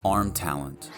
Arm talent.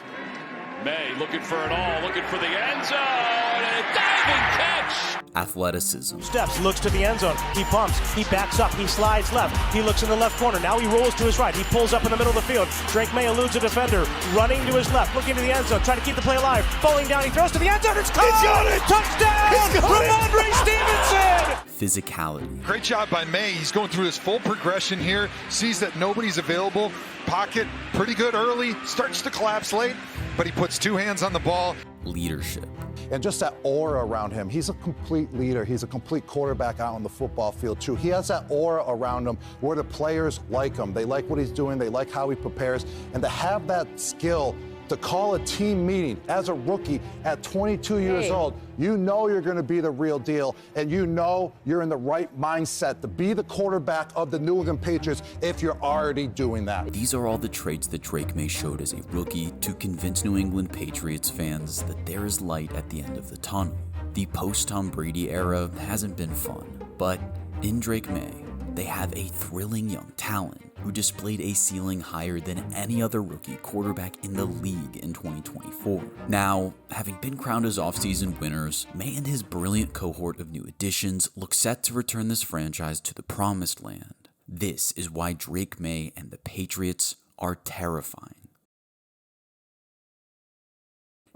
Maye looking for it all, looking for the end zone, and a diving catch! Athleticism. Steps, looks to the end zone, he pumps, he backs up, he slides left, he looks in the left corner, now he rolls to his right, he pulls up in the middle of the field, Drake Maye eludes a defender, running to his left, looking to the end zone, trying to keep the play alive, falling down, he throws to the end zone, it's caught! He's got it! Touchdown! Ramondre Stevenson! Physicality. Great job by Maye. He's going through his full progression here, sees that nobody's available, pocket pretty good early, starts to collapse late, but he puts two hands on the ball. Leadership. And just that aura around him. He's a complete leader. He's a complete quarterback out on the football field, too. He has that aura around him where the players like him. They like what he's doing. They like how he prepares. And to have that skill to call a team meeting as a rookie at 22 years old, you know you're going to be the real deal, and you know you're in the right mindset to be the quarterback of the New England Patriots if you're already doing that. These are all the traits that Drake Maye showed as a rookie to convince New England Patriots fans that there is light at the end of the tunnel. The post-Tom Brady era hasn't been fun, but in Drake Maye, they have a thrilling young talent who displayed a ceiling higher than any other rookie quarterback in the league in 2024. Now, having been crowned as offseason winners, Maye and his brilliant cohort of new additions look set to return this franchise to the promised land. This is why Drake Maye and the Patriots are terrifying.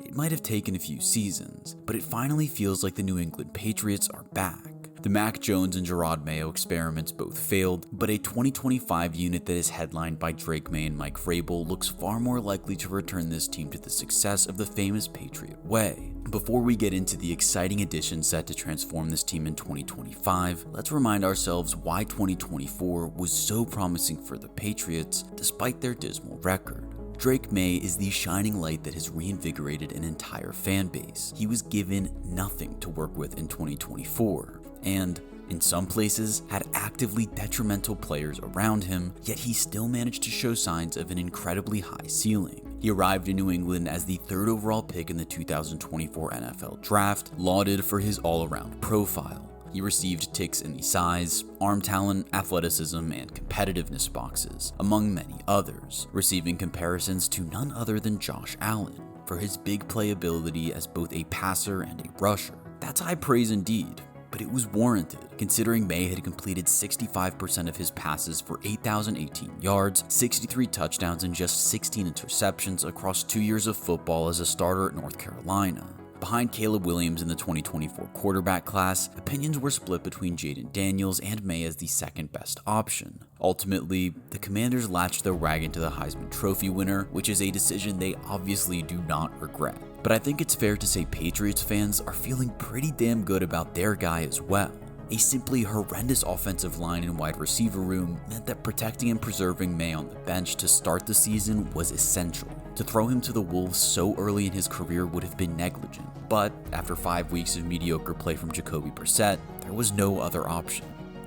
It might have taken a few seasons, but it finally feels like the New England Patriots are back. The Mac Jones and Gerard Mayo experiments both failed, but a 2025 unit that is headlined by Drake Maye and Mike Vrabel looks far more likely to return this team to the success of the famous Patriot way. Before we get into the exciting additions set to transform this team in 2025, let's remind ourselves why 2024 was so promising for the Patriots despite their dismal record. Drake Maye is the shining light that has reinvigorated an entire fan base. He was given nothing to work with in 2024, and in some places had actively detrimental players around him, yet he still managed to show signs of an incredibly high ceiling. He arrived in New England as the 3rd overall pick in the 2024 NFL Draft, lauded for his all-around profile. He received ticks in the size, arm talent, athleticism, and competitiveness boxes, among many others, receiving comparisons to none other than Josh Allen for his big play ability as both a passer and a rusher. That's high praise indeed, but it was warranted, considering Maye had completed 65% of his passes for 8,018 yards, 63 touchdowns, and just 16 interceptions across 2 years of football as a starter at North Carolina. Behind Caleb Williams in the 2024 quarterback class, opinions were split between Jaden Daniels and Maye as the second best option. Ultimately, the Commanders latched their wagon to the Heisman Trophy winner, which is a decision they obviously do not regret. But I think it's fair to say Patriots fans are feeling pretty damn good about their guy as well. A simply horrendous offensive line and wide receiver room meant that protecting and preserving Maye on the bench to start the season was essential. To throw him to the Wolves so early in his career would have been negligent, but after 5 weeks of mediocre play from Jacoby Brissett, there was no other option.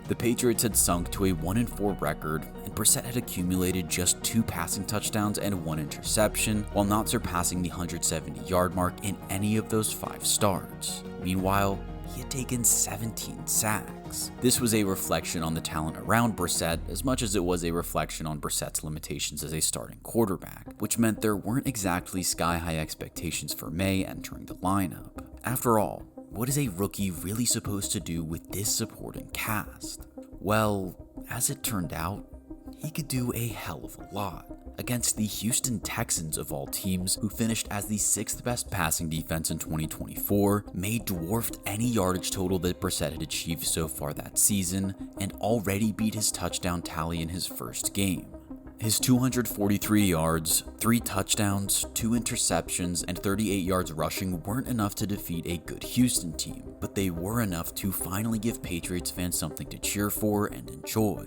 The Patriots had sunk to a 1-4 record, and Brissett had accumulated just 2 passing touchdowns and 1 interception, while not surpassing the 170-yard mark in any of those 5 starts. Meanwhile, he had taken 17 sacks. This was a reflection on the talent around Brissett as much as it was a reflection on Brissett's limitations as a starting quarterback, which meant there weren't exactly sky-high expectations for Maye entering the lineup. After all, what is a rookie really supposed to do with this supporting cast? Well, as it turned out, he could do a hell of a lot. Against the Houston Texans of all teams, who finished as the 6th best passing defense in 2024, Maye dwarfed any yardage total that Brissett had achieved so far that season, and already beat his touchdown tally in his first game. His 243 yards, 3 touchdowns, 2 interceptions, and 38 yards rushing weren't enough to defeat a good Houston team, but they were enough to finally give Patriots fans something to cheer for and enjoy.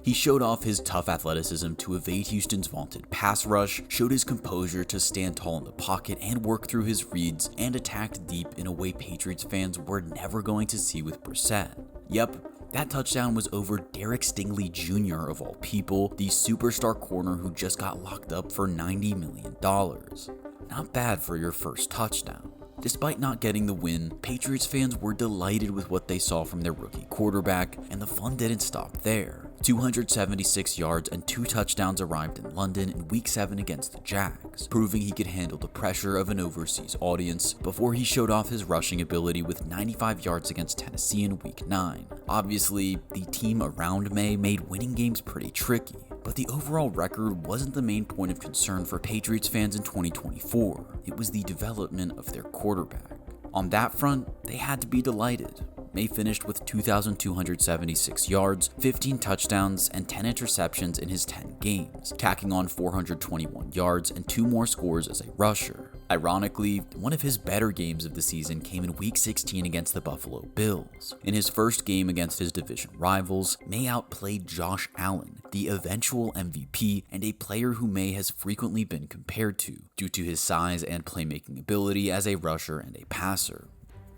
He showed off his tough athleticism to evade Houston's vaunted pass rush, showed his composure to stand tall in the pocket and work through his reads, and attacked deep in a way Patriots fans were never going to see with Brissett. Yep, that touchdown was over Derek Stingley Jr. of all people, the superstar corner who just got locked up for $90 million. Not bad for your first touchdown. Despite not getting the win, Patriots fans were delighted with what they saw from their rookie quarterback, and the fun didn't stop there. 276 yards and 2 touchdowns arrived in London in Week 7 against the Jags, proving he could handle the pressure of an overseas audience before he showed off his rushing ability with 95 yards against Tennessee in Week 9. Obviously, the team around Maye made winning games pretty tricky, but the overall record wasn't the main point of concern for Patriots fans in 2024. It was the development of their quarterback. On that front, they had to be delighted. Maye finished with 2,276 yards, 15 touchdowns, and 10 interceptions in his 10 games, tacking on 421 yards and 2 more scores as a rusher. Ironically, one of his better games of the season came in Week 16 against the Buffalo Bills. In his first game against his division rivals, Maye outplayed Josh Allen, the eventual MVP and a player who Maye has frequently been compared to, due to his size and playmaking ability as a rusher and a passer.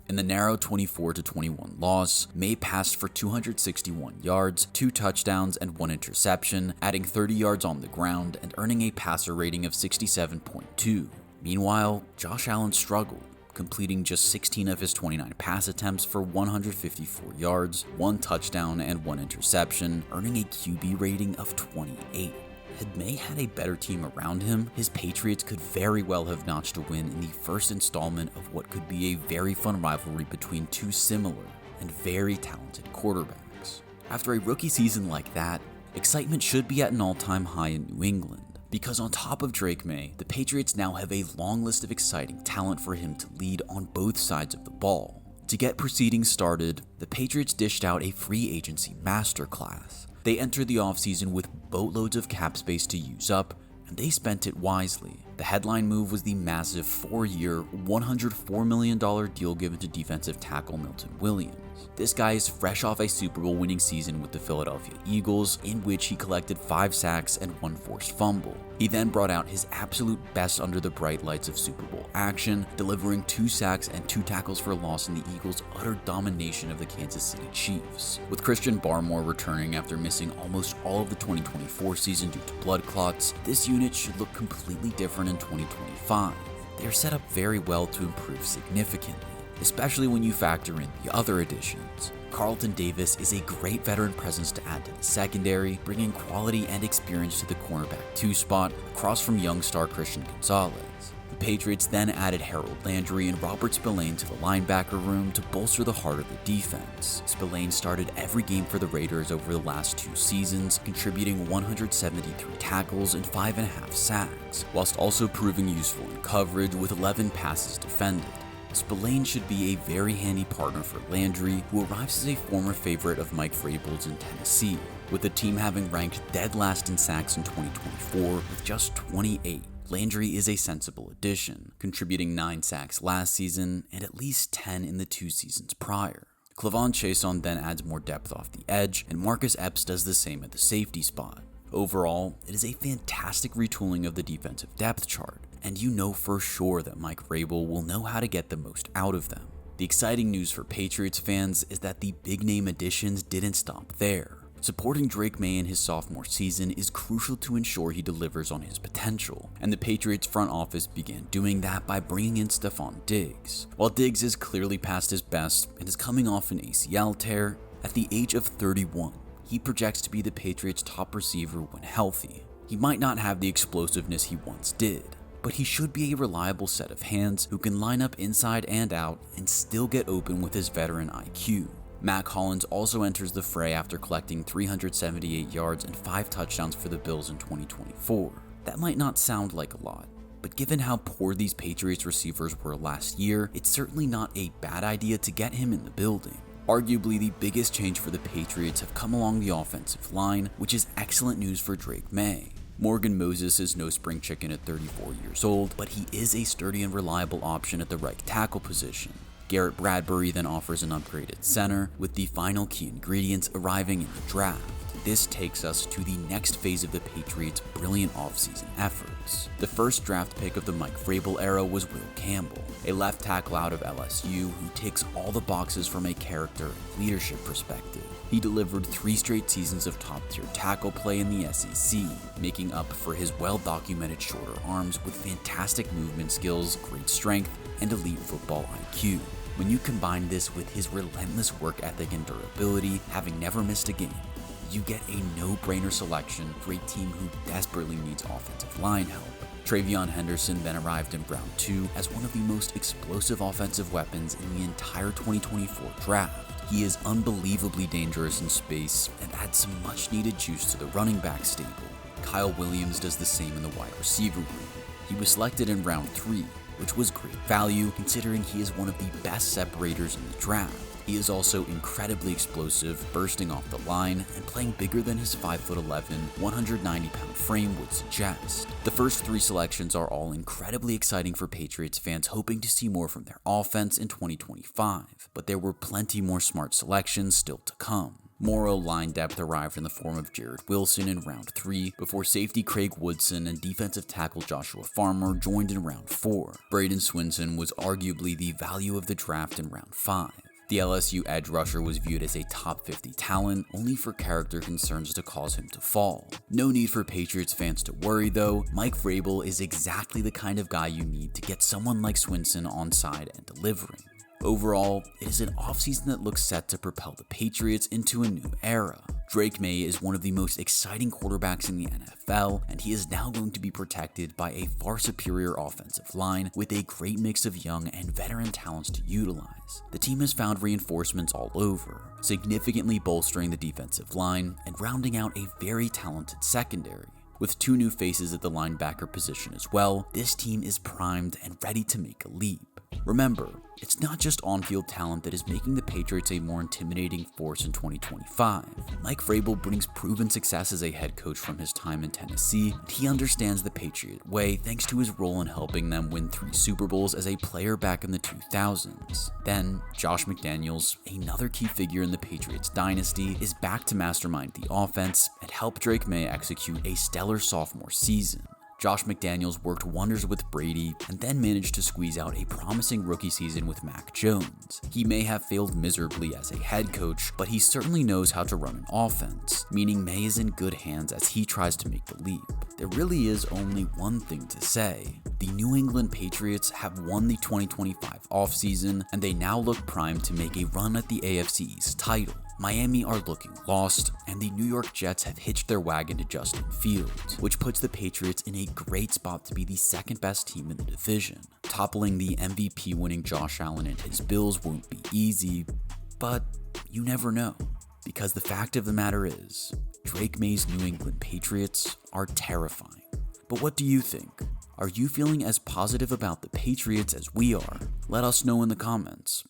In the narrow 24-21 loss, Maye passed for 261 yards, 2 touchdowns, and 1 interception, adding 30 yards on the ground and earning a passer rating of 67.2. Meanwhile, Josh Allen struggled, completing just 16 of his 29 pass attempts for 154 yards, 1 touchdown, and 1 interception, earning a QB rating of 28. Had Maye had a better team around him, his Patriots could very well have notched a win in the first installment of what could be a very fun rivalry between two similar and very talented quarterbacks. After a rookie season like that, excitement should be at an all-time high in New England, because on top of Drake Maye, the Patriots now have a long list of exciting talent for him to lead on both sides of the ball. To get proceedings started, the Patriots dished out a free agency masterclass. They entered the offseason with boatloads of cap space to use up, and they spent it wisely. The headline move was the massive 4-year, $104 million deal given to defensive tackle Milton Williams. This guy is fresh off a Super Bowl winning season with the Philadelphia Eagles, in which he collected 5 sacks and 1 forced fumble. He then brought out his absolute best under the bright lights of Super Bowl action, delivering 2 sacks and 2 tackles for loss in the Eagles' utter domination of the Kansas City Chiefs. With Christian Barmore returning after missing almost all of the 2024 season due to blood clots, this unit should look completely different in 2025. They are set up very well to improve significantly, especially when you factor in the other additions. Carlton Davis is a great veteran presence to add to the secondary, bringing quality and experience to the cornerback 2 spot across from young star Christian Gonzalez. The Patriots then added Harold Landry and Robert Spillane to the linebacker room to bolster the heart of the defense. Spillane started every game for the Raiders over the last 2 seasons, contributing 173 tackles and 5.5 sacks, whilst also proving useful in coverage with 11 passes defended. Spillane should be a very handy partner for Landry, who arrives as a former favorite of Mike Vrabel's in Tennessee, with the team having ranked dead last in sacks in 2024 with just 28. Landry is a sensible addition, contributing 9 sacks last season and at least 10 in the 2 seasons prior. Clavon Chason then adds more depth off the edge, and Marcus Epps does the same at the safety spot. Overall, it is a fantastic retooling of the defensive depth chart, and you know for sure that Mike Vrabel will know how to get the most out of them. The exciting news for Patriots fans is that the big name additions didn't stop there. Supporting Drake Maye in his sophomore season is crucial to ensure he delivers on his potential, and the Patriots front office began doing that by bringing in Stefon Diggs. While Diggs is clearly past his best and is coming off an ACL tear, at the age of 31, he projects to be the Patriots' top receiver when healthy. He might not have the explosiveness he once did, but he should be a reliable set of hands who can line up inside and out and still get open with his veteran IQ. Mac Hollins also enters the fray after collecting 378 yards and 5 touchdowns for the Bills in 2024. That might not sound like a lot, but given how poor these Patriots receivers were last year, it's certainly not a bad idea to get him in the building. Arguably, the biggest change for the Patriots have come along the offensive line, which is excellent news for Drake Maye. Morgan Moses is no spring chicken at 34 years old, but he is a sturdy and reliable option at the right tackle position. Garrett Bradbury then offers an upgraded center, with the final key ingredients arriving in the draft. This takes us to the next phase of the Patriots' brilliant offseason efforts. The first draft pick of the Mike Vrabel era was Will Campbell, a left tackle out of LSU who ticks all the boxes from a character and leadership perspective. He delivered 3 straight seasons of top-tier tackle play in the SEC, making up for his well-documented shorter arms with fantastic movement skills, great strength, and elite football IQ. When you combine this with his relentless work ethic and durability, having never missed a game, you get a no-brainer selection for a team who desperately needs offensive line help. TreVeyon Henderson then arrived in round 2 as one of the most explosive offensive weapons in the entire 2024 draft. He is unbelievably dangerous in space and adds some much-needed juice to the running back stable. Kyle Williams does the same in the wide receiver room. He was selected in round 3, which was great value considering he is one of the best separators in the draft. He is also incredibly explosive, bursting off the line and playing bigger than his 5'11", 190-pound frame would suggest. The first 3 selections are all incredibly exciting for Patriots fans hoping to see more from their offense in 2025, but there were plenty more smart selections still to come. More O-line depth arrived in the form of Jared Wilson in round 3, before safety Craig Woodson and defensive tackle Joshua Barmore joined in round 4. Braden Swinson was arguably the value of the draft in round 5. The LSU edge rusher was viewed as a top 50 talent, only for character concerns to cause him to fall. No need for Patriots fans to worry though, Mike Vrabel is exactly the kind of guy you need to get someone like Swinson on side and delivering. Overall, it is an offseason that looks set to propel the Patriots into a new era. Drake Maye is one of the most exciting quarterbacks in the NFL, and he is now going to be protected by a far superior offensive line with a great mix of young and veteran talents to utilize. The team has found reinforcements all over, significantly bolstering the defensive line and rounding out a very talented secondary. With 2 new faces at the linebacker position as well, this team is primed and ready to make a leap. Remember, it's not just on-field talent that is making the Patriots a more intimidating force in 2025. Mike Vrabel brings proven success as a head coach from his time in Tennessee, and he understands the Patriot way thanks to his role in helping them win 3 Super Bowls as a player back in the 2000s. Then, Josh McDaniels, another key figure in the Patriots dynasty, is back to mastermind the offense and help Drake Maye execute a stellar sophomore season. Josh McDaniels worked wonders with Brady and then managed to squeeze out a promising rookie season with Mac Jones. He may have failed miserably as a head coach, but he certainly knows how to run an offense, meaning Maye is in good hands as he tries to make the leap. There really is only one thing to say. The New England Patriots have won the 2025 offseason, and they now look primed to make a run at the AFC East title. Miami are looking lost, and the New York Jets have hitched their wagon to Justin Fields, which puts the Patriots in a great spot to be the second best team in the division. Toppling the MVP-winning Josh Allen and his Bills won't be easy, but you never know, because the fact of the matter is, Drake Maye's New England Patriots are terrifying. But what do you think? Are you feeling as positive about the Patriots as we are? Let us know in the comments.